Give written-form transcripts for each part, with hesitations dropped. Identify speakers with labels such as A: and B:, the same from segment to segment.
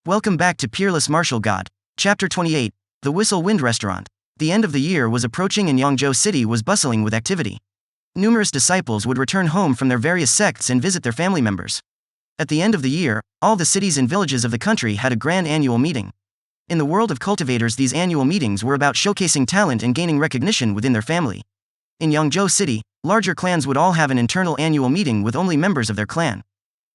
A: Welcome back to Peerless Martial God. Chapter 28, The Whistle Wind Restaurant. The end of the year was approaching and Yangzhou City was bustling with activity. Numerous disciples would return home from their various sects and visit their family members. At the end of the year, all the cities and villages of the country had a grand annual meeting. In the world of cultivators, these annual meetings were about showcasing talent and gaining recognition within their family. In Yangzhou City, larger clans would all have an internal annual meeting with only members of their clan.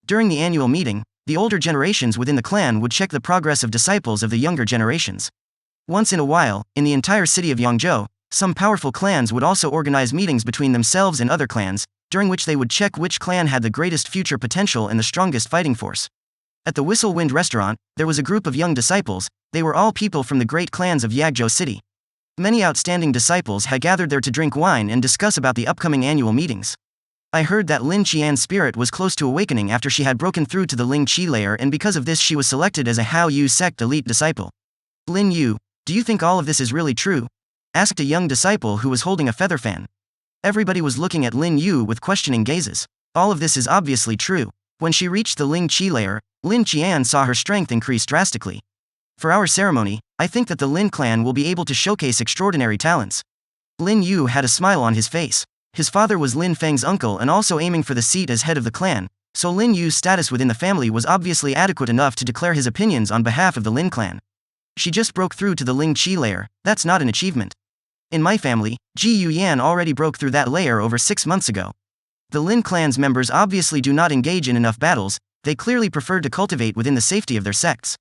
A: During the annual meeting, the older generations within the clan would check the progress of disciples of the younger generations. Once in a while, in the entire city of Yangzhou, some powerful clans would also organize meetings between themselves and other clans, during which they would check which clan had the greatest future potential and the strongest fighting force. At the Whistle Wind Restaurant, there was a group of young disciples. They were all people from the great clans of Yangzhou City. Many outstanding disciples had gathered there to drink wine and discuss about the upcoming annual meetings. I heard that Lin Qian's spirit was close to awakening after she had broken through to the Ling Qi layer, and because of this she was selected as a Hao Yu sect elite disciple. Lin Yu, do you think all of this is really true? Asked a young disciple who was holding a feather fan. Everybody was looking at Lin Yu with questioning gazes. All of this is obviously true. When she reached the Ling Qi layer, Lin Qian saw her strength increase drastically. For our ceremony, I think that the Lin clan will be able to showcase extraordinary talents. Lin Yu had a smile on his face. His father was Lin Feng's uncle and also aiming for the seat as head of the clan, so Lin Yu's status within the family was obviously adequate enough to declare his opinions on behalf of the Lin clan. She just broke through to the Ling Qi layer. That's not an achievement. In my family, Ji Yuyan already broke through that layer over 6 months ago. The Lin clan's members obviously do not engage in enough battles, they clearly preferred to cultivate within the safety of their sects.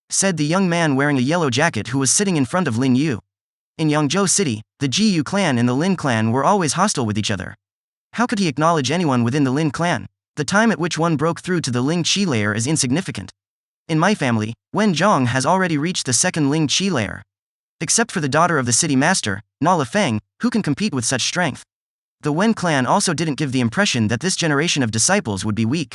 A: Said the young man wearing a yellow jacket who was sitting in front of Lin Yu. In Yangzhou City, the Ji Yu clan and the Lin clan were always hostile with each other. How could he acknowledge anyone within the Lin clan? The time at which one broke through to the Ling Qi layer is insignificant. In my family, Wen Zhang has already reached the second Ling Qi layer. Except for the daughter of the city master, Lin Feng, who can compete with such strength. The Wen clan also didn't give the impression that this generation of disciples would be weak.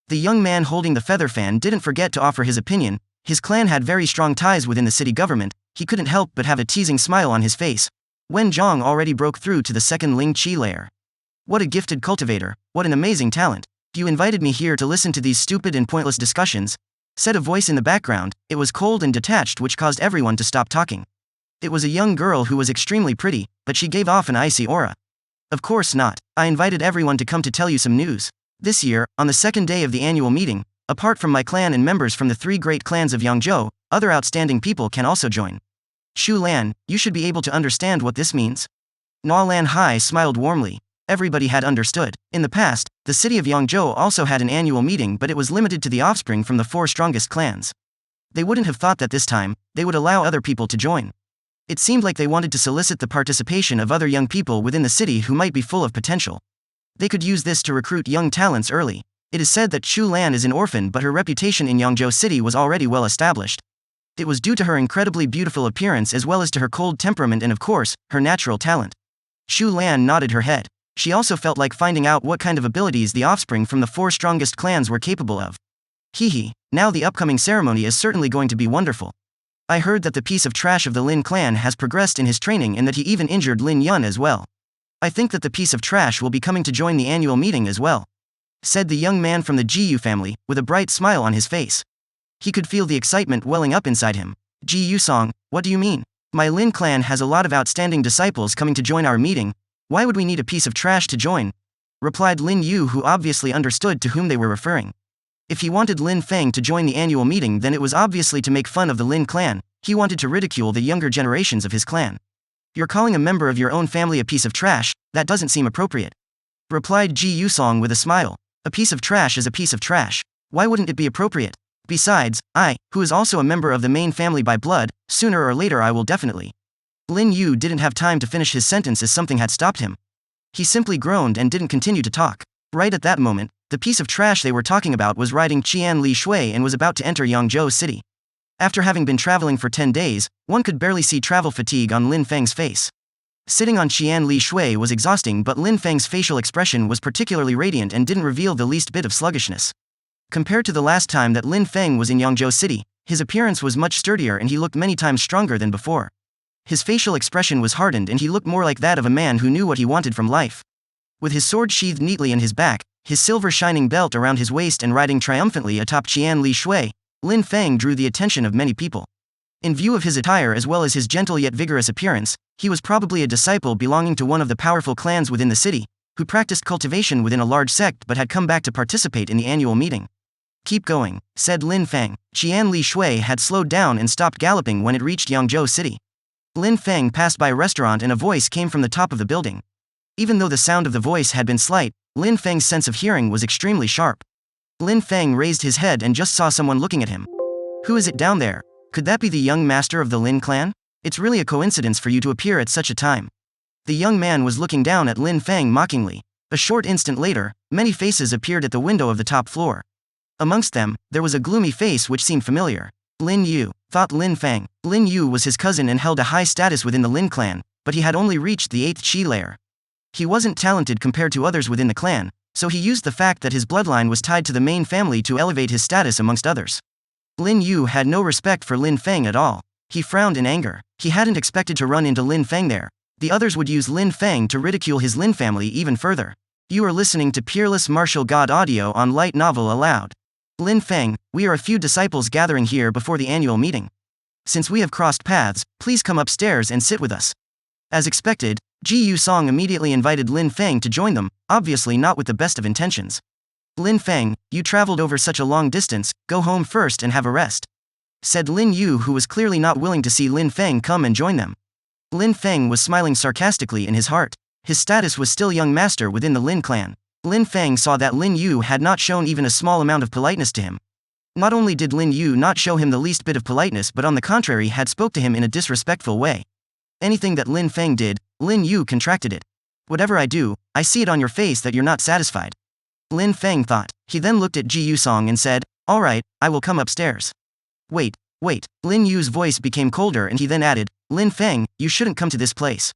A: The young man holding the feather fan didn't forget to offer his opinion. His clan had very strong ties within the city government. He couldn't help but have a teasing smile on his face. Wen Zhang already broke through to the second Ling Qi layer. What a gifted cultivator, what an amazing talent. You invited me here to listen to these stupid and pointless discussions, said a voice in the background. It was cold and detached, which caused everyone to stop talking. It was a young girl who was extremely pretty, but she gave off an icy aura. Of course not. I invited everyone to come to tell you some news. This year, on the second day of the annual meeting, apart from my clan and members from the 3 great clans of Yangzhou, other outstanding people can also join. Shu Lan, you should be able to understand what this means. Na Lan Hai smiled warmly. Everybody had understood. In the past, the city of Yangzhou also had an annual meeting, but it was limited to the offspring from the 4 strongest clans. They wouldn't have thought that this time, they would allow other people to join. It seemed like they wanted to solicit the participation of other young people within the city who might be full of potential. They could use this to recruit young talents early. It is said that Shu Lan is an orphan, but her reputation in Yangzhou City was already well established. It was due to her incredibly beautiful appearance as well as to her cold temperament and of course, her natural talent. Shu Lan nodded her head. She also felt like finding out what kind of abilities the offspring from the 4 strongest clans were capable of. Hehe, now the upcoming ceremony is certainly going to be wonderful. I heard that the piece of trash of the Lin clan has progressed in his training and that he even injured Lin Yun as well. I think that the piece of trash will be coming to join the annual meeting as well, said the young man from the Ji Yu family, with a bright smile on his face. He could feel the excitement welling up inside him. Ji Yu Song, what do you mean? My Lin clan has a lot of outstanding disciples coming to join our meeting. Why would we need a piece of trash to join? Replied Lin Yu, who obviously understood to whom they were referring. If he wanted Lin Feng to join the annual meeting, then it was obviously to make fun of the Lin clan. He wanted to ridicule the younger generations of his clan. You're calling a member of your own family a piece of trash? That doesn't seem appropriate. Replied Ji Yu Song with a smile. A piece of trash is a piece of trash. Why wouldn't it be appropriate? Besides, I, who is also a member of the main family by blood, sooner or later I will definitely. Lin Yu didn't have time to finish his sentence as something had stopped him. He simply groaned and didn't continue to talk. Right at that moment, the piece of trash they were talking about was riding Qian Li Shui and was about to enter Yangzhou City. After having been traveling for 10 days, one could barely see travel fatigue on Lin Feng's face. Sitting on Qian Li Shui was exhausting, but Lin Feng's facial expression was particularly radiant and didn't reveal the least bit of sluggishness. Compared to the last time that Lin Feng was in Yangzhou City, his appearance was much sturdier and he looked many times stronger than before. His facial expression was hardened and he looked more like that of a man who knew what he wanted from life. With his sword sheathed neatly in his back, his silver shining belt around his waist and riding triumphantly atop Qian Li Shui, Lin Feng drew the attention of many people. In view of his attire as well as his gentle yet vigorous appearance, he was probably a disciple belonging to one of the powerful clans within the city, who practiced cultivation within a large sect but had come back to participate in the annual meeting. Keep going, said Lin Feng. Qian Li Shui had slowed down and stopped galloping when it reached Yangzhou City. Lin Feng passed by a restaurant and a voice came from the top of the building. Even though the sound of the voice had been slight, Lin Feng's sense of hearing was extremely sharp. Lin Feng raised his head and just saw someone looking at him. Who is it down there? Could that be the young master of the Lin clan? It's really a coincidence for you to appear at such a time. The young man was looking down at Lin Feng mockingly. A short instant later, many faces appeared at the window of the top floor. Amongst them, there was a gloomy face which seemed familiar. Lin Yu, thought Lin Feng. Lin Yu was his cousin and held a high status within the Lin clan, but he had only reached the 8th Qi layer. He wasn't talented compared to others within the clan, so he used the fact that his bloodline was tied to the main family to elevate his status amongst others. Lin Yu had no respect for Lin Feng at all. He frowned in anger. He hadn't expected to run into Lin Feng there. The others would use Lin Feng to ridicule his Lin family even further. You are listening to Peerless Martial God audio on light novel Aloud. Lin Feng, we are a few disciples gathering here before the annual meeting. Since we have crossed paths, please come upstairs and sit with us. As expected, Ji Yusong immediately invited Lin Feng to join them, obviously not with the best of intentions. Lin Feng, you traveled over such a long distance, go home first and have a rest, said Lin Yu, who was clearly not willing to see Lin Feng come and join them. Lin Feng was smiling sarcastically in his heart. His status was still young master within the Lin clan. Lin Feng saw that Lin Yu had not shown even a small amount of politeness to him. Not only did Lin Yu not show him the least bit of politeness, but on the contrary had spoke to him in a disrespectful way. Anything that Lin Feng did, Lin Yu contracted it. Whatever I do, I see it on your face that you're not satisfied, Lin Feng thought. He then looked at Ji Yusong and said, alright, I will come upstairs. Wait. Lin Yu's voice became colder and he then added, Lin Feng, you shouldn't come to this place.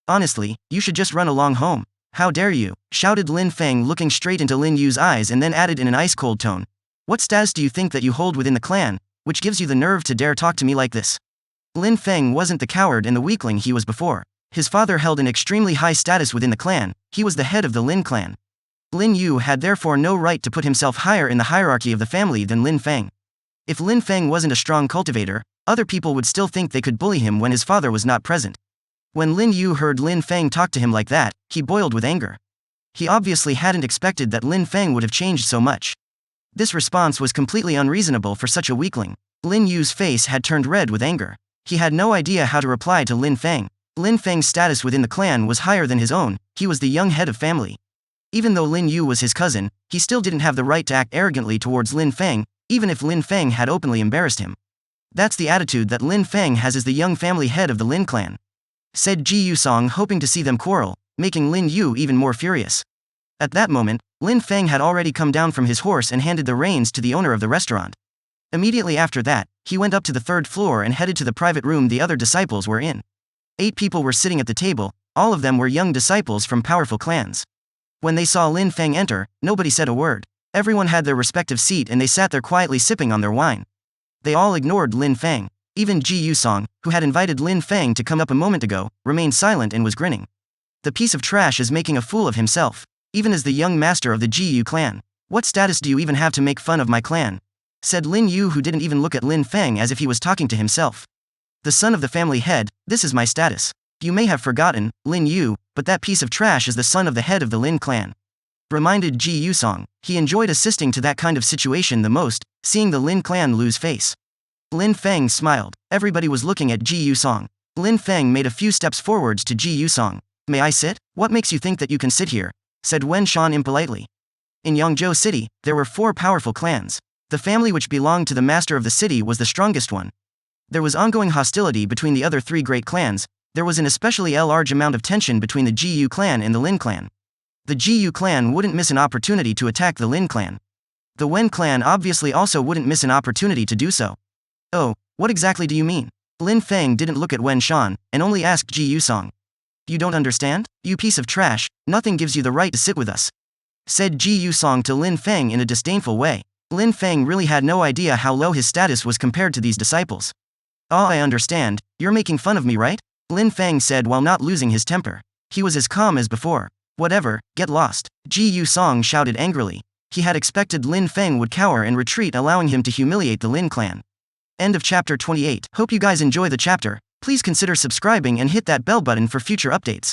A: Honestly, you should just run along home. How dare you, shouted Lin Feng, looking straight into Lin Yu's eyes, and then added in an ice-cold tone. What status do you think that you hold within the clan, which gives you the nerve to dare talk to me like this? Lin Feng wasn't the coward and the weakling he was before. His father held an extremely high status within the clan, he was the head of the Lin clan. Lin Yu had therefore no right to put himself higher in the hierarchy of the family than Lin Feng. If Lin Feng wasn't a strong cultivator, other people would still think they could bully him when his father was not present. When Lin Yu heard Lin Feng talk to him like that, he boiled with anger. He obviously hadn't expected that Lin Feng would have changed so much. This response was completely unreasonable for such a weakling. Lin Yu's face had turned red with anger. He had no idea how to reply to Lin Feng. Lin Feng's status within the clan was higher than his own, he was the young head of family. Even though Lin Yu was his cousin, he still didn't have the right to act arrogantly towards Lin Feng, even if Lin Feng had openly embarrassed him. That's the attitude that Lin Feng has as the young family head of the Lin clan, said Ji Yusong, hoping to see them quarrel, making Lin Yu even more furious. At that moment, Lin Feng had already come down from his horse and handed the reins to the owner of the restaurant. Immediately after that, he went up to the 3rd floor and headed to the private room the other disciples were in. 8 people were sitting at the table, all of them were young disciples from powerful clans. When they saw Lin Feng enter, nobody said a word. Everyone had their respective seat and they sat there quietly sipping on their wine. They all ignored Lin Feng. Even Ji Yusong, who had invited Lin Feng to come up a moment ago, remained silent and was grinning. The piece of trash is making a fool of himself. Even as the young master of the Ji Yu clan. What status do you even have to make fun of my clan? Said Lin Yu, who didn't even look at Lin Feng as if he was talking to himself. The son of the family head, this is my status. You may have forgotten, Lin Yu, but that piece of trash is the son of the head of the Lin clan. Reminded Ji Yusong. He enjoyed assisting to that kind of situation the most, seeing the Lin clan lose face. Lin Feng smiled. Everybody was looking at Ji Yusong. Lin Feng made a few steps forwards to Ji Yusong. May I sit? What makes you think that you can sit here? Said Wen Shan impolitely. In Yangzhou City, there were 4 powerful clans. The family which belonged to the master of the city was the strongest one. There was ongoing hostility between the other 3 great clans. There was an especially large amount of tension between the Ji Yu clan and the Lin clan. The Ji Yu clan wouldn't miss an opportunity to attack the Lin clan. The Wen clan obviously also wouldn't miss an opportunity to do so. Oh, what exactly do you mean? Lin Feng didn't look at Wen Shan, and only asked Ji Yusong. You don't understand? You piece of trash, nothing gives you the right to sit with us, said Ji Yusong to Lin Feng in a disdainful way. Lin Feng really had no idea how low his status was compared to these disciples. Oh, I understand, you're making fun of me, right? Lin Feng said while not losing his temper. He was as calm as before. Whatever, get lost, Ji Yusong shouted angrily. He had expected Lin Feng would cower and retreat, allowing him to humiliate the Lin clan. End of chapter 28. Hope you guys enjoy the chapter. Please consider subscribing and hit that bell button for future updates.